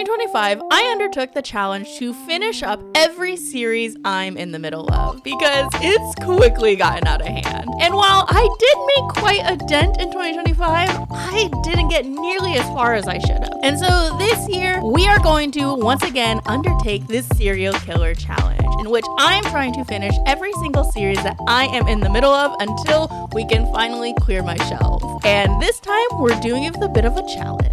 2025, I undertook the challenge to finish up every series I'm in the middle of because it's quickly gotten out of hand. And while I did make quite a dent in 2025, I didn't get nearly as far as I should have. And so this year, we are going to once again undertake this serial killer challenge, in which I'm trying to finish every single series that I am in the middle of until we can finally clear my shelves. And this time, we're doing it with a bit of a challenge.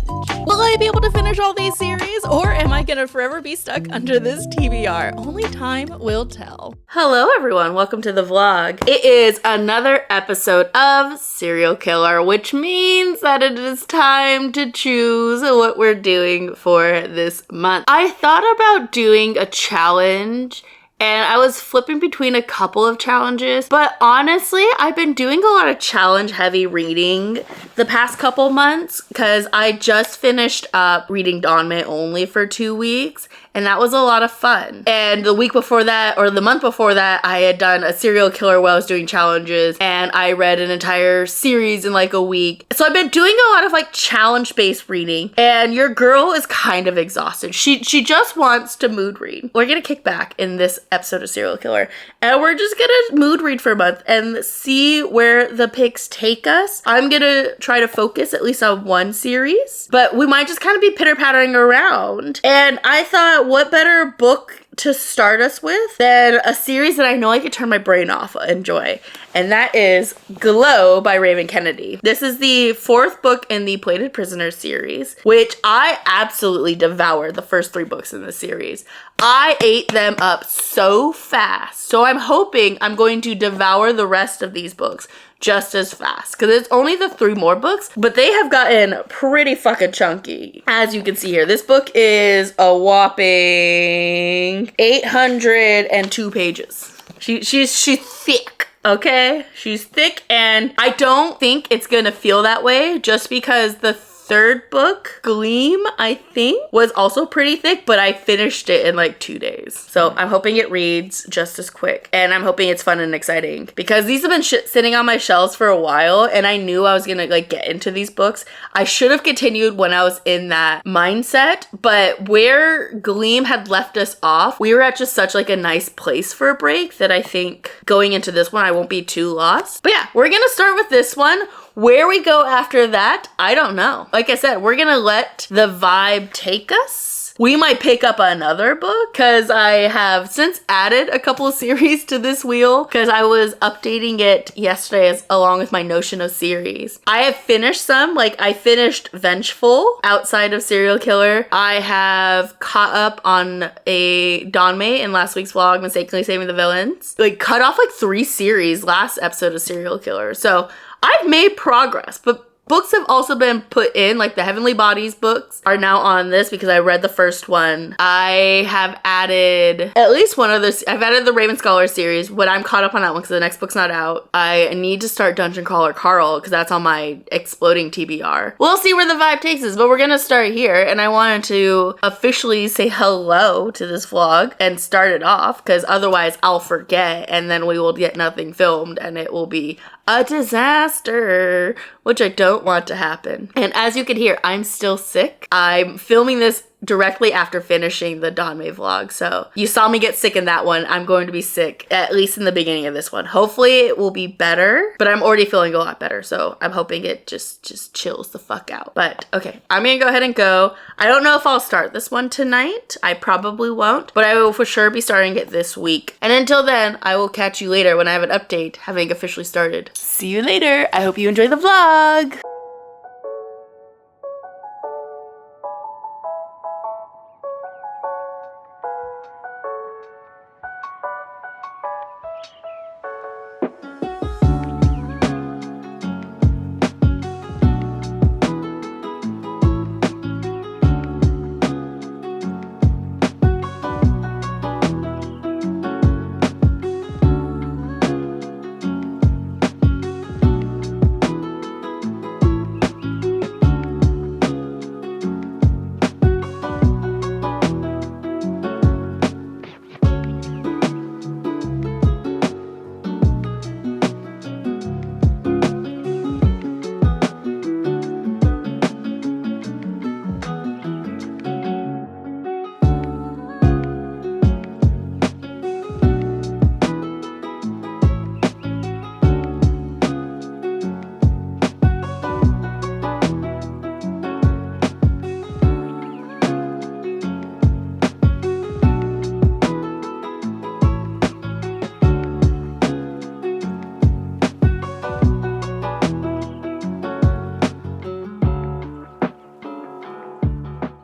Will I be able to finish all these series, or am I gonna forever be stuck under this TBR? Only time will tell. Hello everyone, welcome to the vlog. It is another episode of Serial Killer, which means that it is time to choose what we're doing for this month. I thought about doing a challenge and I was flipping between a couple of challenges, but honestly, I've been doing a lot of challenge heavy reading the past couple months because I just finished up reading Danmae only for 2 weeks, and that was a lot of fun. And the week before that, or the month before that, I had done a serial killer while I was doing challenges, and I read an entire series in like a week. So I've been doing a lot of like challenge-based reading, and your girl is kind of exhausted. She just wants to mood read. We're gonna kick back in this episode of Serial Killer, and we're just gonna mood read for a month and see where the picks take us. I'm gonna try to focus at least on one series, but we might just kind of be pitter-pattering around. And I thought, what better book to start us with than a series that I know I could turn my brain off and enjoy, and that is Glow by Raven Kennedy. This is the 4th book in the Plated Prisoner series, which I absolutely devoured the first 3 books in the series. I ate them up so fast, so I'm hoping I'm going to devour the rest of these books just as fast, because it's only the 3 more books, but they have gotten pretty fucking chunky. As you can see here, this book is a whopping 802 pages. She's thick. Okay, she's thick, and I don't think it's gonna feel that way just because the 3rd book, Gleam, I think, was also pretty thick, but I finished it in like 2 days. So I'm hoping it reads just as quick, and I'm hoping it's fun and exciting because these have been sitting on my shelves for a while, and I knew I was gonna like get into these books. I should have continued when I was in that mindset, but where Gleam had left us off, we were at just such like a nice place for a break that I think going into this one, I won't be too lost. But yeah, we're gonna start with this one. Where we go after that, I don't know. Like I said, we're gonna let the vibe take us. We might pick up another book because I have since added a couple of series to this wheel because I was updating it yesterday along with my Notion of series. I have finished some, like I finished Vengeful outside of Serial Killer. I have caught up on a Danmae in last week's vlog, Mistakenly Saving the Villains. Like cut off like 3 series last episode of Serial Killer. So I've made progress, but books have also been put in, like the Heavenly Bodies books are now on this because I read the first one. I have added at least one other, I've added the Raven Scholar series, but I'm caught up on that one because the next book's not out. I need to start Dungeon Crawler Carl because that's on my exploding TBR. We'll see where the vibe takes us, but we're gonna start here, and I wanted to officially say hello to this vlog and start it off because otherwise I'll forget and then we will get nothing filmed and it will be a disaster, which I don't want to happen. And as you can hear, I'm still sick. I'm filming this directly after finishing the Danmae vlog. So you saw me get sick in that one. I'm going to be sick, at least in the beginning of this one. Hopefully it will be better, but I'm already feeling a lot better. So I'm hoping it just chills the fuck out. But okay, I'm gonna go ahead and go. I don't know if I'll start this one tonight. I probably won't, but I will for sure be starting it this week. And until then, I will catch you later when I have an update having officially started. See you later. I hope you enjoy the vlog.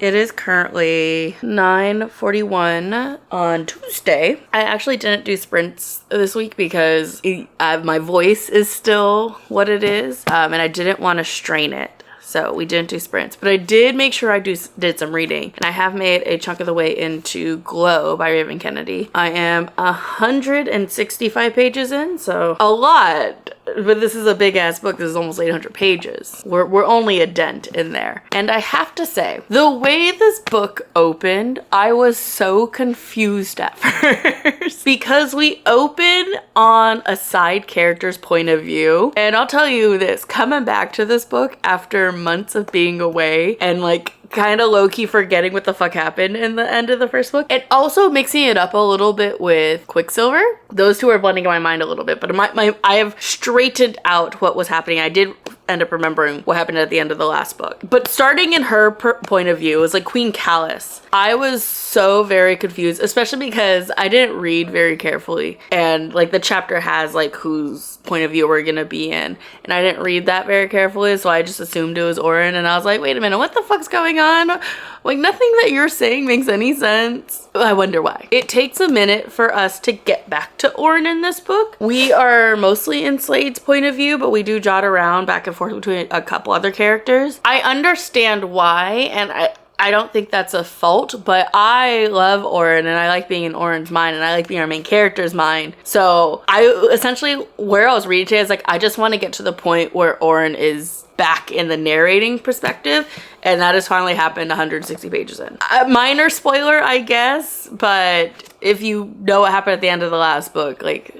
It is currently 9:41 on Tuesday. I actually didn't do sprints this week because my voice is still what it is, and I didn't want to strain it. So we didn't do sprints, but I did make sure I did some reading, and I have made a chunk of the way into Glow by Raven Kennedy. I am 165 pages in, so a lot, but this is a big ass book. This is almost 800 pages. We're only a dent in there. And I have to say, the way this book opened, I was so confused at first because we open on a side character's point of view. And I'll tell you this, coming back to this book after months of being away and like kind of low-key forgetting what the fuck happened in the end of the first book, and also mixing it up a little bit with Quicksilver. Those two are blending in my mind a little bit, but I have straightened out what was happening. I did end up remembering what happened at the end of the last book. But starting in her point of view, it was like Queen Callus. I was so very confused, especially because I didn't read very carefully. And like the chapter has like whose point of view we're gonna be in. And I didn't read that very carefully, so I just assumed it was Oren. And I was like, wait a minute, what the fuck's going on? Like nothing that you're saying makes any sense. I wonder why. It takes a minute for us to get back to Oren in this book. We are mostly in Slade's point of view, but we do jot around back and forth between a couple other characters. I understand why, and I don't think that's a fault, but I love Oren and I like being in Oren's mind and I like being our main character's mind. So I essentially, where I was reading today, is like, I just want to get to the point where Oren is back in the narrating perspective, and that has finally happened 160 pages in. A minor spoiler, I guess, but if you know what happened at the end of the last book, like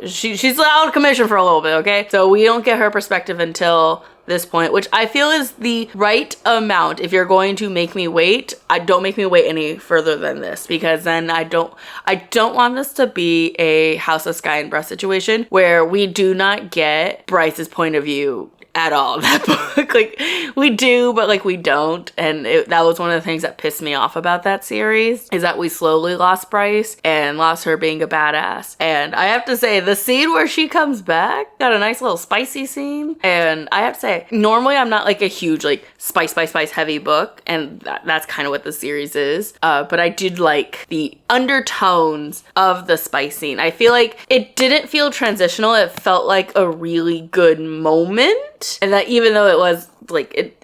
she's out of commission for a little bit, okay? So we don't get her perspective until this point, which I feel is the right amount. If you're going to make me wait, don't make me wait any further than this, because then I don't want this to be a House of Sky and Breath situation where we do not get Bryce's point of view at all in that book. Like we do, but like we don't. And that was one of the things that pissed me off about that series, is that we slowly lost Bryce and lost her being a badass. And I have to say, the scene where she comes back got a nice little spicy scene. And I have to say, normally I'm not like a huge like spice heavy book, and that's kind of what the series is. But I did like the undertones of the spice scene. I feel like it didn't feel transitional. It felt like a really good moment. And that even though it was like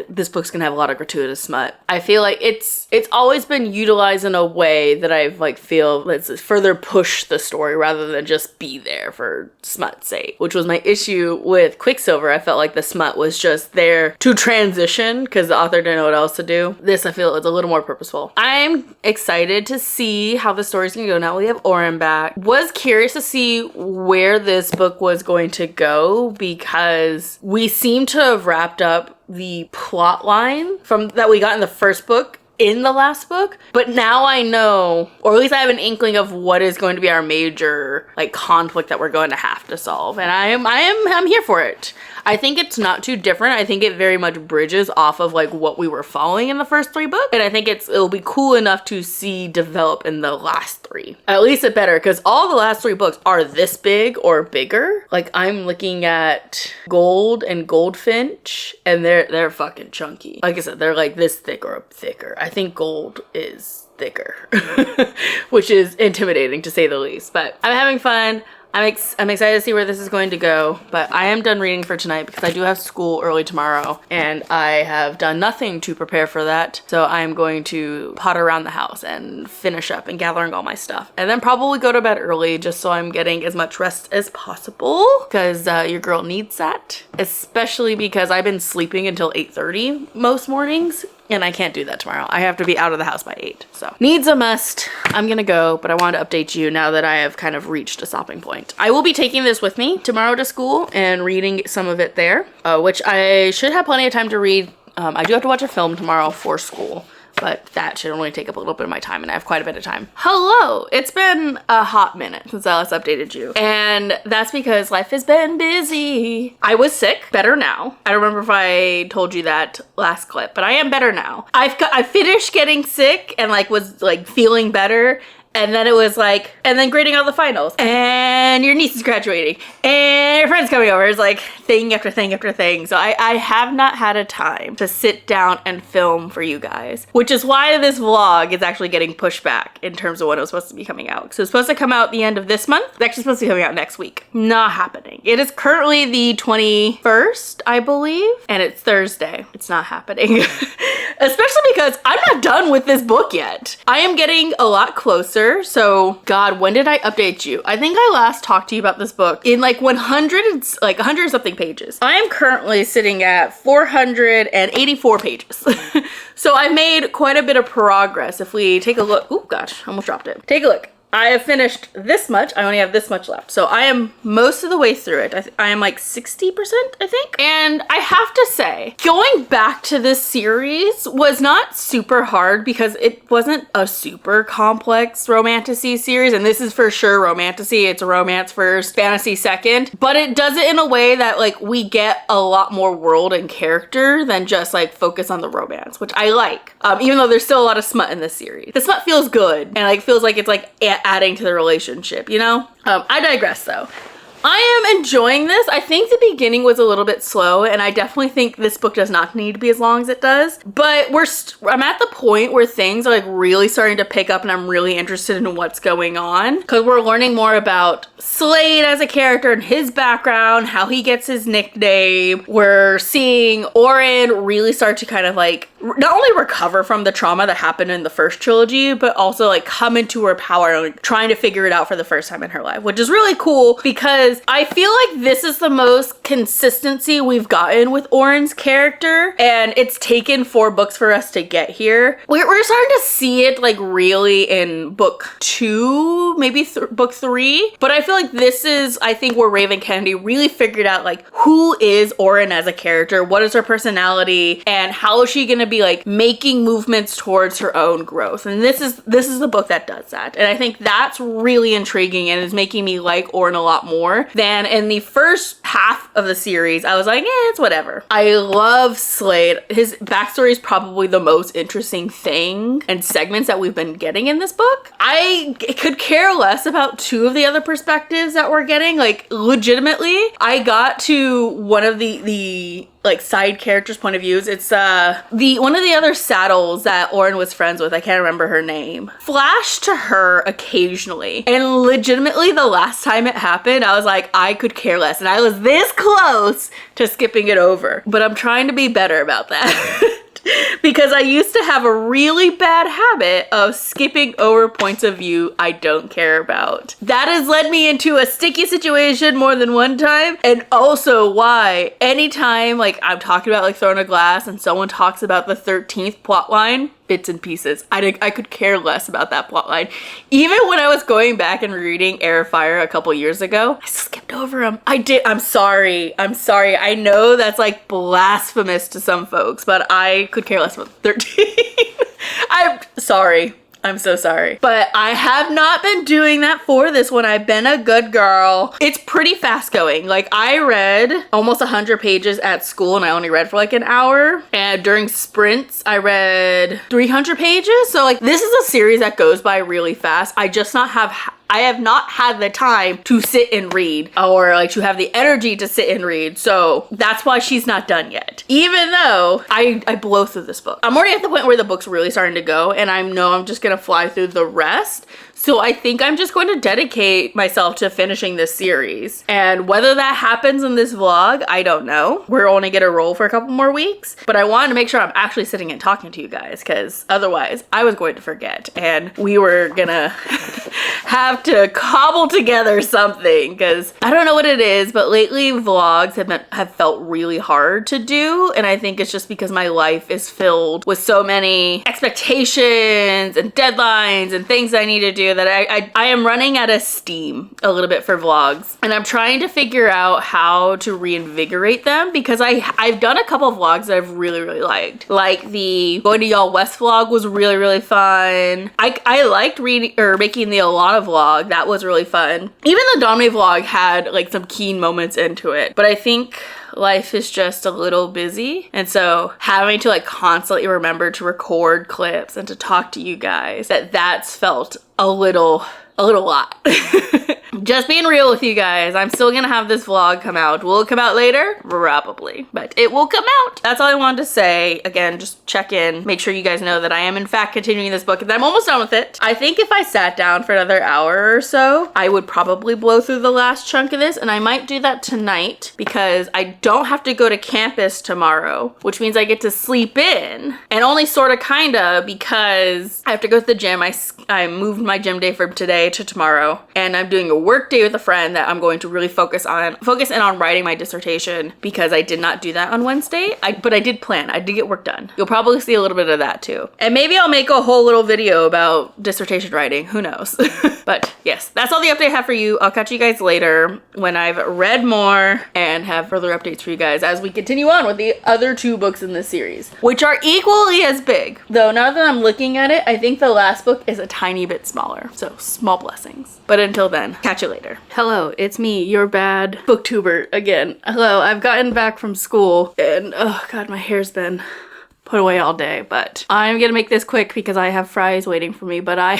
this book's gonna have a lot of gratuitous smut, I feel like it's always been utilized in a way that I've like feel let's further push the story rather than just be there for smut's sake, which was my issue with Quicksilver. I felt like the smut was just there to transition because the author didn't know what else to do. This, I feel, is a little more purposeful. I'm excited to see how the story's gonna go now we have Oren back. Was curious to see where this book was going to go, because we seem to have wrapped up the plot line from that we got in the first book in the last book, but now I know, or at least I have an inkling of what is going to be our major like conflict that we're going to have to solve, and I'm here for it. I think it's not too different. I think it very much bridges off of like what we were following in the first three books, and I think it'll be cool enough to see develop in the last three. At least it better, because all the last three books are this big or bigger. Like I'm looking at Gold and Goldfinch, and they're fucking chunky. Like I said, they're like this thick or thicker. I think Gold is thicker, which is intimidating to say the least. But I'm having fun. I'm excited to see where this is going to go, but I am done reading for tonight because I do have school early tomorrow, and I have done nothing to prepare for that. So I'm going to potter around the house and finish up and gathering all my stuff, and then probably go to bed early just so I'm getting as much rest as possible, because your girl needs that, especially because I've been sleeping until 8:30 most mornings. And I can't do that tomorrow. I have to be out of the house by 8. So needs a must. I'm gonna go, but I wanted to update you now that I have kind of reached a stopping point. I will be taking this with me tomorrow to school and reading some of it there, which I should have plenty of time to read. I do have to watch a film tomorrow for school, but that should only take up a little bit of my time, and I have quite a bit of time. Hello! It's been a hot minute since I last updated you, and that's because life has been busy. I was sick, better now. I don't remember if I told you that last clip, but I am better now. I finished getting sick and like was like feeling better, And then it was like, and then grading all the finals. And your niece is graduating. And your friend's coming over. It's like thing after thing after thing. So I have not had a time to sit down and film for you guys, which is why this vlog is actually getting pushed back in terms of when it was supposed to be coming out. So it's supposed to come out the end of this month. It's actually supposed to be coming out next week. Not happening. It is currently the 21st, I believe, and it's Thursday. It's not happening. Especially because I'm not done with this book yet. I am getting a lot closer. So God, when did I update you? I think I last talked to you about this book in like 100 something pages. I am currently sitting at 484 pages. So I've made quite a bit of progress. If we take a look, oh gosh, almost dropped it. Take a look. I have finished this much. I only have this much left. So I am most of the way through it. I am like 60%, I think. And I have to say, going back to this series was not super hard because it wasn't a super complex romantasy series. And this is for sure romantasy. It's a romance first, fantasy second. But it does it in a way that like we get a lot more world and character than just like focus on the romance, which I like. Even though there's still a lot of smut in this series. The smut feels good and like feels like it's like adding to the relationship, you know? I digress though. I am enjoying this. I think the beginning was a little bit slow, and I definitely think this book does not need to be as long as it does. But I'm at the point where things are like really starting to pick up, and I'm really interested in what's going on because we're learning more about Slade as a character and his background, how he gets his nickname. We're seeing Orin really start to kind of like not only recover from the trauma that happened in the first trilogy, but also like come into her power and like, trying to figure it out for the first time in her life, which is really cool because I feel like this is the most consistency we've gotten with Orin's character, and it's taken 4 books for us to get here. We're starting to see it like really in book 2, maybe book 3, but I feel like this is, I think, where Raven Kennedy really figured out like who is Orin as a character, what is her personality, and how is she gonna be like making movements towards her own growth. And this is the book that does that, and I think that's really intriguing and is making me like Orin a lot more than in the first half of the series. I was like, it's whatever. I love Slade. His backstory is probably the most interesting thing and segments that we've been getting in this book. I could care less about 2 of the other perspectives that we're getting. Like legitimately, I got to one of the like side characters' point of views. It's one of the other saddles that Orin was friends with, I can't remember her name, flashed to her occasionally. And legitimately the last time it happened, I was like, I could care less. And I was this close to skipping it over. But I'm trying to be better about that. Because I used to have a really bad habit of skipping over points of view I don't care about. That has led me into a sticky situation more than one time, and also why anytime like I'm talking about like Throne of Glass and someone talks about the 13th plotline, bits and pieces, I could care less about that plotline. Even when I was going back and reading Heir of Fire a couple years ago, I skipped over them. I'm sorry. I know that's like blasphemous to some folks, but I could care less about 13. I'm sorry. I'm so sorry. But I have not been doing that for this one. I've been a good girl. It's pretty fast going. Like I read almost 100 pages at school and I only read for like an hour. And during sprints, I read 300 pages. So like this is a series that goes by really fast. I have not had the time to sit and read or like to have the energy to sit and read. So that's why she's not done yet. Even though I blow through this book. I'm already at the point where the book's really starting to go and I know I'm just gonna fly through the rest. So I think I'm just going to dedicate myself to finishing this series. And whether that happens in this vlog, I don't know. We're only gonna roll for a couple more weeks, but I wanted to make sure I'm actually sitting and talking to you guys because otherwise I was going to forget and we were gonna have to cobble together something because I don't know what it is, but lately vlogs have felt really hard to do. And I think it's just because my life is filled with so many expectations and deadlines and things I need to do that I am running out of steam a little bit for vlogs, and I'm trying to figure out how to reinvigorate them because I've done a couple of vlogs that I've really liked. Like the Going to Y'all West vlog was really fun. I liked reading or making the Alana vlog vlog. That was really fun. Even the Domini vlog had like some keen moments into it, but I think life is just a little busy, and so having to like constantly remember to record clips and to talk to you guys, that's felt a little lot. Just being real with you guys, I'm still gonna have this vlog come out. Will it come out later? Probably, but it will come out. That's all I wanted to say. Again, just check in, make sure you guys know that I am in fact continuing this book and that I'm almost done with it. I think if I sat down for another hour or so, I would probably blow through the last chunk of this, and I might do that tonight because I don't have to go to campus tomorrow, which means I get to sleep in, and only sort of kinda because I have to go to the gym. I moved my gym day from today to tomorrow, and I'm doing a work day with a friend that I'm going to really focus in on writing my dissertation, because I did not do that on Wednesday. But I did plan. I did get work done. You'll probably see a little bit of that too. And maybe I'll make a whole little video about dissertation writing. Who knows? But yes, that's all the update I have for you. I'll catch you guys later when I've read more and have further updates for you guys as we continue on with the other 2 books in this series, which are equally as big. Though now that I'm looking at it, I think the last book is a tiny bit smaller. So small blessings. But until then, catch you later. Hello, it's me, your bad booktuber again. Hello, I've gotten back from school and oh god, my hair's been put away all day, but I'm gonna make this quick because I have fries waiting for me, but I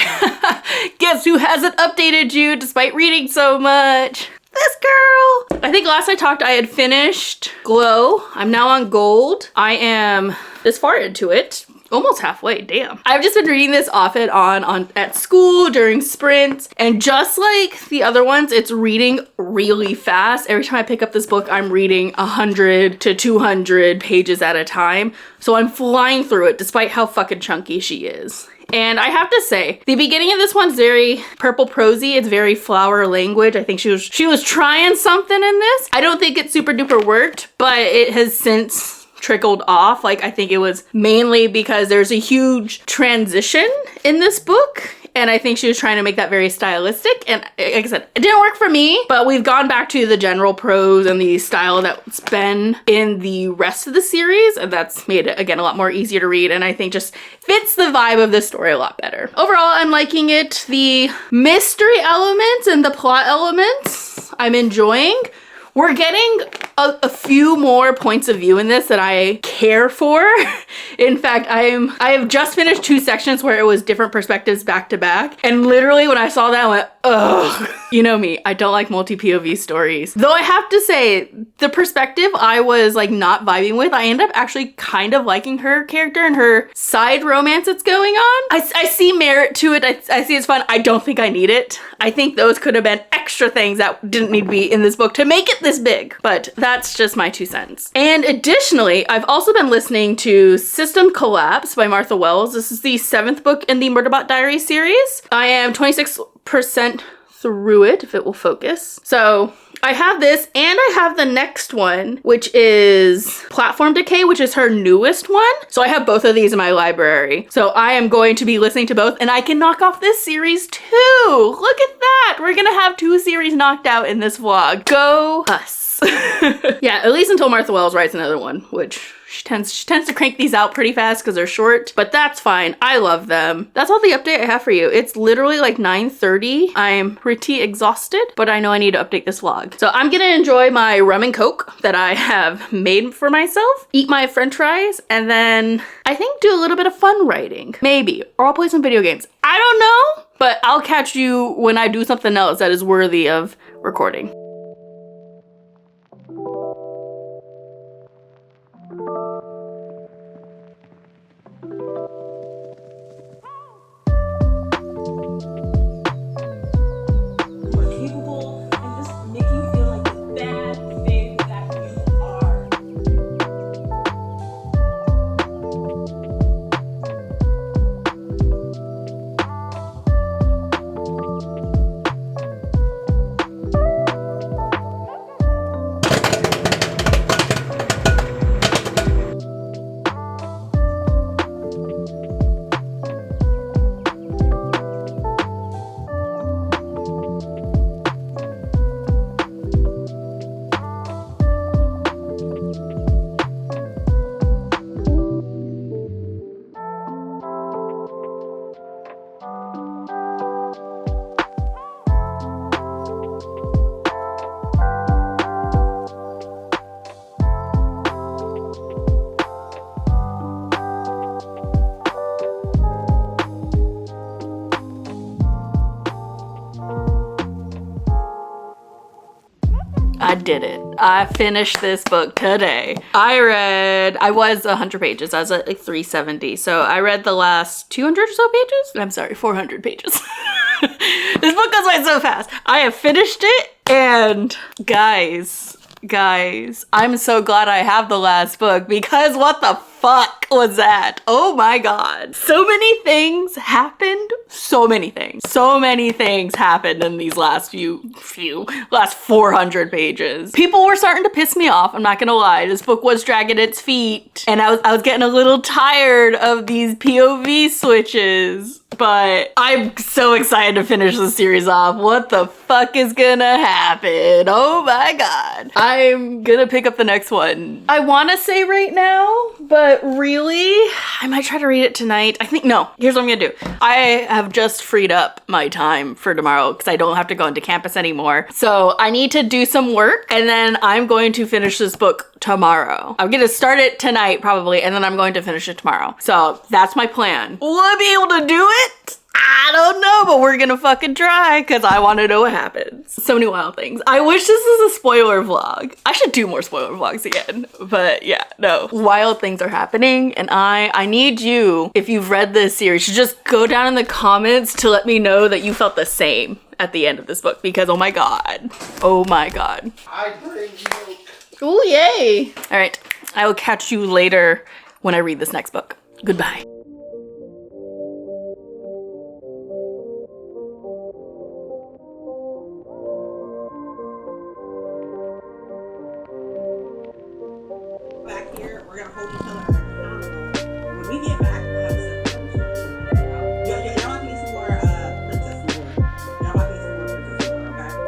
guess who hasn't updated you despite reading so much? This girl! I think last I talked I had finished Glow. I'm now on Gold. I am this far into it. Almost halfway, damn. I've just been reading this off and on at school during sprints, and just like the other ones, it's reading really fast. Every time I pick up this book, I'm reading 100 to 200 pages at a time. So I'm flying through it despite how fucking chunky she is. And I have to say, the beginning of this one's very purple prosy. It's very flower language. I think she was trying something in this. I don't think it super duper worked, but it has since trickled off. Like, I think it was mainly because there's a huge transition in this book, and I think she was trying to make that very stylistic, and like I said, it didn't work for me, but we've gone back to the general prose and the style that's been in the rest of the series, and that's made it, again, a lot more easier to read, and I think just fits the vibe of this story a lot better. Overall, I'm liking it. The mystery elements and the plot elements, I'm enjoying. We're getting a few more points of view in this that I care for. In fact, I have just finished 2 sections where it was different perspectives back to back. And literally when I saw that, I went, ugh. You know me, I don't like multi-POV stories. Though I have to say, the perspective I was like not vibing with, I end up actually kind of liking her character and her side romance that's going on. I see merit to it. I see it's fun. I don't think I need it. I think those could have been extra things that didn't need to be in this book to make it this big. But that's just my 2 cents. And additionally, I've also been listening to System Collapse by Martha Wells. This is the 7th book in the Murderbot Diaries series. I am 26% through it, if it will focus. So I have this, and I have the next one, which is Platform Decay, which is her newest one. So I have both of these in my library. So I am going to be listening to both, and I can knock off this series too. Look at that. We're gonna have 2 series knocked out in this vlog. Go us. Yeah, at least until Martha Wells writes another one, which she tends to crank these out pretty fast because they're short, but that's fine. I love them. That's all the update I have for you. It's literally like 9:30. I'm pretty exhausted, but I know I need to update this vlog. So I'm gonna enjoy my rum and coke that I have made for myself, eat my french fries, and then I think do a little bit of fun writing. Maybe. Or I'll play some video games. I don't know, but I'll catch you when I do something else that is worthy of recording. did it. I finished this book today. I was 100 pages. I was at like 370. So I read the last 200 or so pages. I'm sorry, 400 pages. This book goes by so fast. I have finished it, and guys, I'm so glad I have the last book, because what the fuck was that? Oh my god. So many things happened. So many things happened in these last last 400 pages. People were starting to piss me off. I'm not gonna lie. This book was dragging its feet, and I was getting a little tired of these POV switches. But I'm so excited to finish the series off. What the fuck is gonna happen? Oh my god. I'm gonna pick up the next one. I wanna say right now, but really, I might try to read it tonight. No, here's what I'm gonna do. I have just freed up my time for tomorrow because I don't have to go into campus anymore. So I need to do some work, and then I'm going to finish this book tomorrow. I'm gonna start it tonight probably, and then I'm going to finish it tomorrow. So that's my plan. Will I be able to do it? I don't know, but we're gonna fucking try, because I want to know what happens. So many wild things. I wish this was a spoiler vlog. I should do more spoiler vlogs again. But yeah, no. Wild things are happening, and I need you, if you've read this series, to just go down in the comments to let me know that you felt the same at the end of this book, because oh my god. Oh my god. I bring milk. Oh yay. All right, I will catch you later when I read this next book. Goodbye. Back here, we're gonna hold each other accountable. When we get back, we'll have some fun. Y'all want to be some more princess lore. Y'all want to be some more princess lore, okay?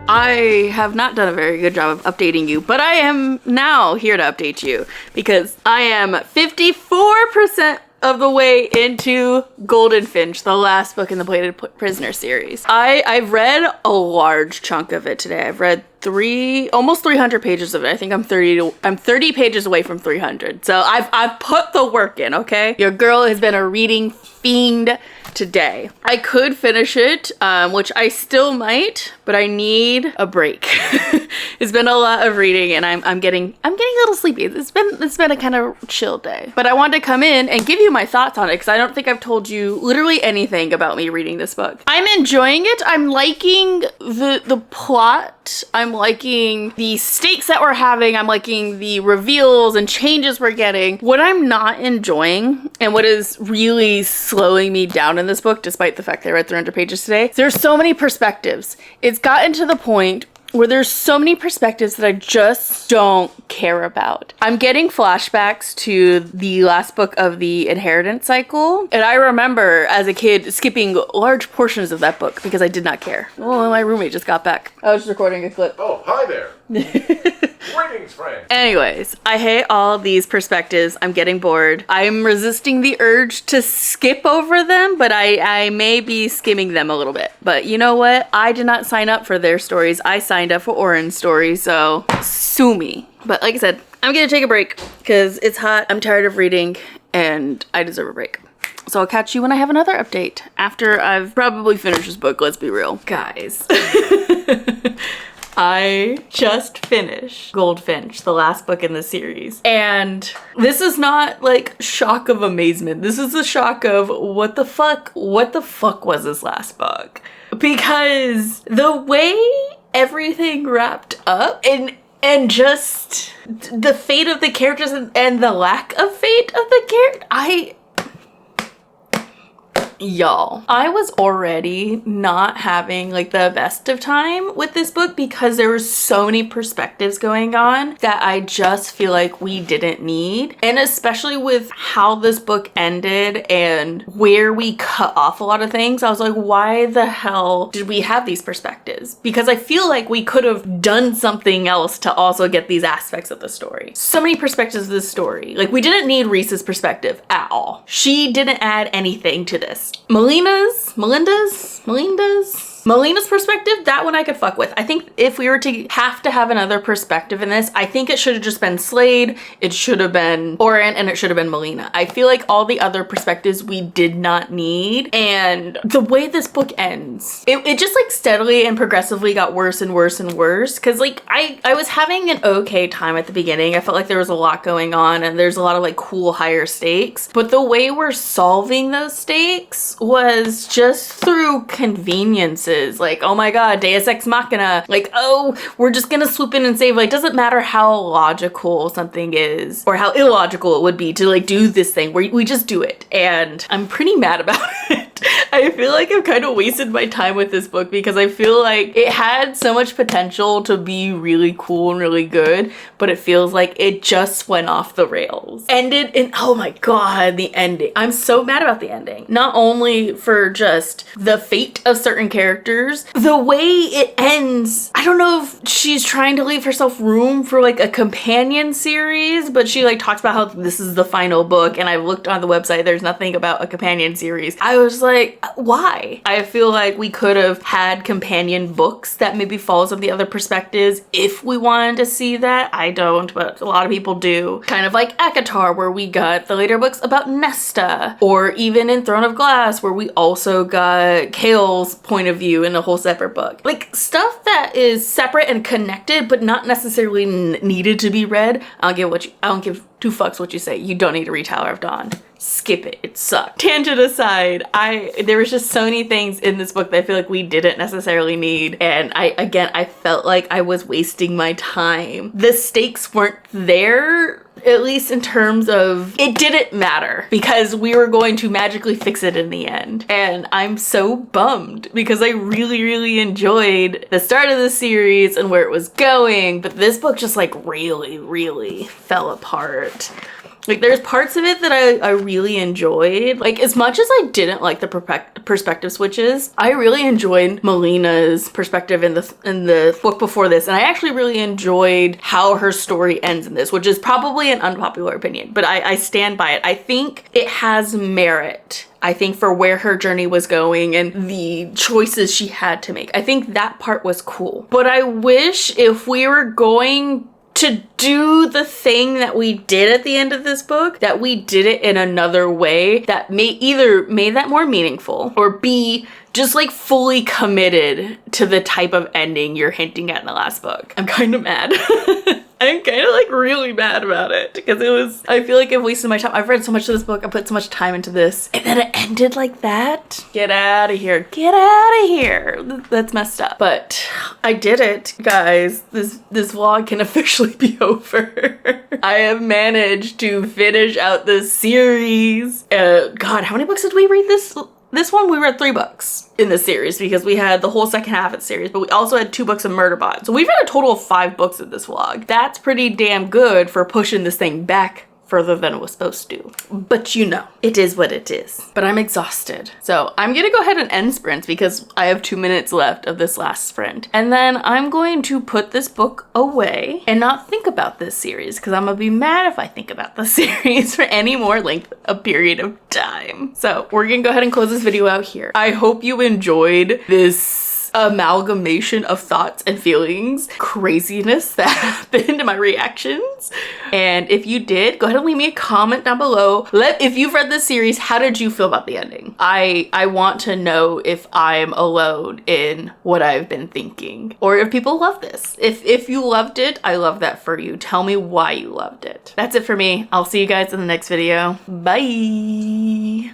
I have not done a very good job of updating you, but I am now here to update you because I am 54% of the way into Golden Finch, the last book in the Bladed Prisoner series. I've read a large chunk of it today. I've read almost 300 pages of it. I think I'm 30 pages away from 300. So I've put the work in, okay? Your girl has been a reading fiend today. I could finish it, which I still might, but I need a break. It's been a lot of reading, and I'm getting a little sleepy. It's been a kind of chill day. But I wanted to come in and give you my thoughts on it because I don't think I've told you literally anything about me reading this book. I'm enjoying it. I'm liking the plot. I'm liking the stakes that we're having. I'm liking the reveals and changes we're getting. What I'm not enjoying, and what is really slowing me down in this book, despite the fact that I read 300 pages today, there's so many perspectives. It's gotten to the point where there's so many perspectives that I just don't care about. I'm getting flashbacks to the last book of the Inheritance cycle, and I remember as a kid skipping large portions of that book because I did not care. Oh, my roommate just got back. I was just recording a clip. Oh, hi there. Greetings, friend. Anyways, I hate all these perspectives. I'm getting bored. I'm resisting the urge to skip over them, but I may be skimming them a little bit. But you know what? I did not sign up for their stories. I signed up for Oren's story, so sue me. But like I said, I'm gonna take a break because it's hot. I'm tired of reading and I deserve a break. So I'll catch you when I have another update after I've probably finished this book, let's be real. Guys. I just finished Goldfinch, the last book in the series. And this is not like shock of amazement. This is a shock of what the fuck was this last book? Because the way everything wrapped up and just the fate of the characters and the lack of fate of the character, y'all, I was already not having like the best of time with this book because there were so many perspectives going on that I just feel like we didn't need. And especially with how this book ended and where we cut off a lot of things, I was like, why the hell did we have these perspectives? Because I feel like we could have done something else to also get these aspects of the story. So many perspectives of this story. Like, we didn't need Reese's perspective at all. She didn't add anything to this. Melina's perspective, that one I could fuck with. I think if we were to have another perspective in this, I think it should have just been Slade, it should have been Oren, and it should have been Melina. I feel like all the other perspectives we did not need, and the way this book ends, it just like steadily and progressively got worse and worse and worse, because like I was having an okay time at the beginning. I felt like there was a lot going on, and there's a lot of like cool higher stakes, but the way we're solving those stakes was just through conveniences. Like, oh my god, Deus Ex Machina, like, oh, we're just gonna swoop in and save. Like, doesn't matter how logical something is or how illogical it would be to like do this thing where we just do it, and I'm pretty mad about it. I feel like I've kind of wasted my time with this book because I feel like it had so much potential to be really cool and really good, but it feels like it just went off the rails. Ended in, oh my god, the ending. I'm so mad about the ending. Not only for just the fate of certain characters, the way it ends, I don't know if she's trying to leave herself room for like a companion series, but she like talks about how this is the final book, and I've looked on the website, there's nothing about a companion series. I was like, why? I feel like we could have had companion books that maybe follow some of the other perspectives if we wanted to see that. I don't, but a lot of people do. Kind of like ACOTAR, where we got the later books about Nesta, or even in Throne of Glass, where we also got Kale's point of view in a whole separate book. Like stuff that is separate and connected, but not necessarily needed to be read. I don't give two fucks what you say. You don't need to read Tower of Dawn. Skip it. It sucked. Tangent aside, there was just so many things in this book that I feel like we didn't necessarily need, and I felt like I was wasting my time. The stakes weren't there, at least in terms of it didn't matter because we were going to magically fix it in the end. And I'm so bummed because I really, really enjoyed the start of the series and where it was going, but this book just like really, really fell apart. Like there's parts of it that I really enjoyed. Like as much as I didn't like the perspective switches, I really enjoyed Melina's perspective in the book before this, and I actually really enjoyed how her story ends in this, which is probably an unpopular opinion, but I stand by it. I think it has merit. I think for where her journey was going and the choices she had to make. I think that part was cool. But I wish if we were going to do the thing that we did at the end of this book, that we did it in another way that either made that more meaningful, or B, just like fully committed to the type of ending you're hinting at in the last book. I'm kind of mad. I'm kind of like really mad about it because I feel like I've wasted my time. I've read so much of this book. I put so much time into this, and then it ended like that. Get out of here. Get out of here. That's messed up. But I did it, guys. This vlog can officially be over. I have managed to finish out this series. God, how many books did we read this one? We read 3 books in this series because we had the whole second half of the series, but we also had 2 books of Murderbot. So we've read a total of 5 books in this vlog. That's pretty damn good for pushing this thing back further than it was supposed to. But you know, it is what it is. But I'm exhausted. So I'm gonna go ahead and end sprint because I have 2 minutes left of this last sprint. And then I'm going to put this book away and not think about this series because I'm gonna be mad if I think about the series for any more length of period of time. So we're gonna go ahead and close this video out here. I hope you enjoyed this amalgamation of thoughts and feelings, craziness that happened in my reactions. And if you did, go ahead and leave me a comment down below. If you've read this series, how did you feel about the ending? I want to know if I'm alone in what I've been thinking, or if people love this. If you loved it, I love that for you. Tell me why you loved it. That's it for me. I'll see you guys in the next video. Bye.